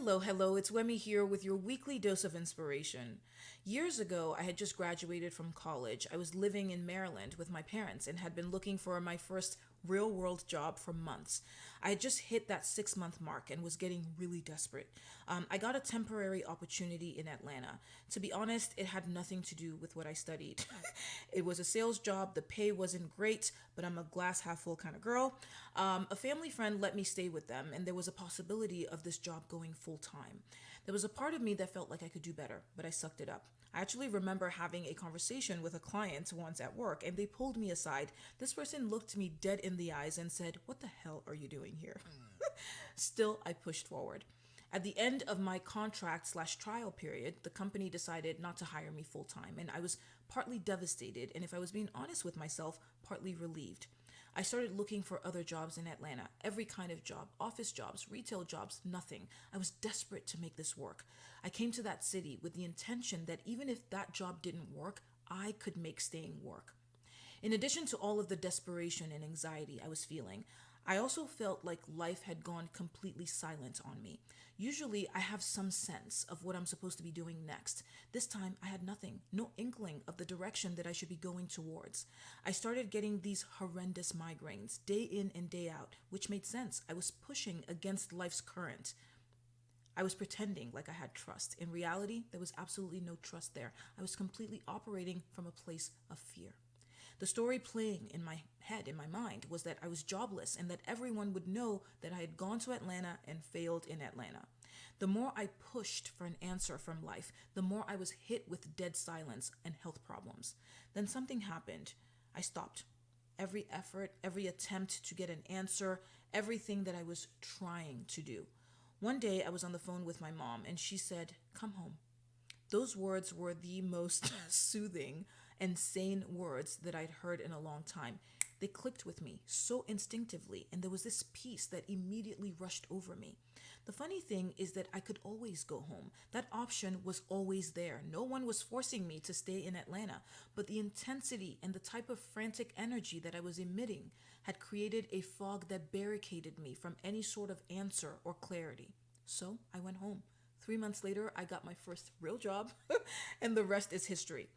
Hello, hello, it's Wemi here with your weekly dose of inspiration. Years ago, I had just graduated from college. I was living in Maryland with my parents and had been looking for my first real world job for months. I had just hit that 6 month mark and was getting really desperate. I got a temporary opportunity in Atlanta. To be honest, it had nothing to do with what I studied. It was a sales job, the pay wasn't great, but I'm a glass half full kind of girl. A family friend let me stay with them, and there was a possibility of this job going full time. There was a part of me that felt like I could do better, but I sucked it up. I actually remember having a conversation with a client once at work, and they pulled me aside. This person looked me dead in the eyes and said, "What the hell are you doing here?" Still, I pushed forward. At the end of my contract slash trial period, the company decided not to hire me full time, and I was partly devastated, and if I was being honest with myself, partly relieved. I started looking for other jobs in Atlanta, every kind of job, office jobs, retail jobs, nothing. I was desperate to make this work. I came to that city with the intention that even if that job didn't work, I could make staying work. In addition to all of the desperation and anxiety I was feeling, I also felt like life had gone completely silent on me. Usually, I have some sense of what I'm supposed to be doing next. This time, I had nothing, no inkling of the direction that I should be going towards. I started getting these horrendous migraines day in and day out, which made sense. I was pushing against life's current. I was pretending like I had trust. In reality, there was absolutely no trust there. I was completely operating from a place of fear. The story playing in my head, in my mind, was that I was jobless and that everyone would know that I had gone to Atlanta and failed in Atlanta. The more I pushed for an answer from life, the more I was hit with dead silence and health problems. Then something happened. I stopped. Every effort, every attempt to get an answer, everything that I was trying to do. One day I was on the phone with my mom and she said, "Come home." Those words were the most soothing and sane words that I'd heard in a long time. They clicked with me so instinctively, and there was this peace that immediately rushed over me. The funny thing is that I could always go home. That option was always there. No one was forcing me to stay in Atlanta, but the intensity and the type of frantic energy that I was emitting had created a fog that barricaded me from any sort of answer or clarity. So I went home. 3 months later, I got my first real job, and the rest is history.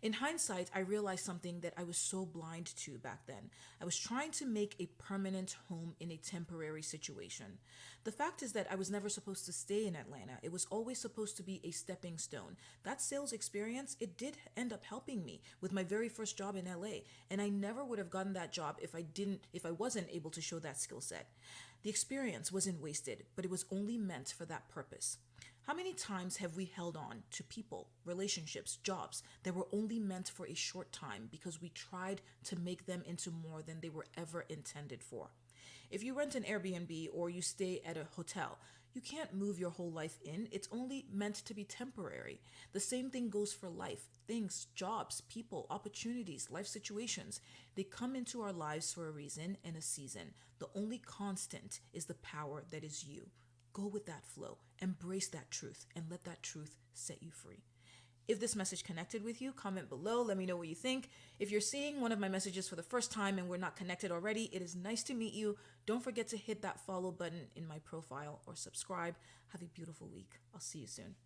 In hindsight, I realized something that I was so blind to back then. I was trying to make a permanent home in a temporary situation. The fact is that I was never supposed to stay in Atlanta. It was always supposed to be a stepping stone. That sales experience, it did end up helping me with my very first job in LA, and I never would have gotten that job if I wasn't able to show that skill set. The experience wasn't wasted, but it was only meant for that purpose. How many times have we held on to people, relationships, jobs that were only meant for a short time because we tried to make them into more than they were ever intended for? If you rent an Airbnb or you stay at a hotel, you can't move your whole life in. It's only meant to be temporary. The same thing goes for life. Things, jobs, people, opportunities, life situations. They come into our lives for a reason and a season. The only constant is the power that is you. Go with that flow, embrace that truth, and let that truth set you free. If this message connected with you, comment below. Let me know what you think. If you're seeing one of my messages for the first time and we're not connected already, it is nice to meet you. Don't forget to hit that follow button in my profile or subscribe. Have a beautiful week. I'll see you soon.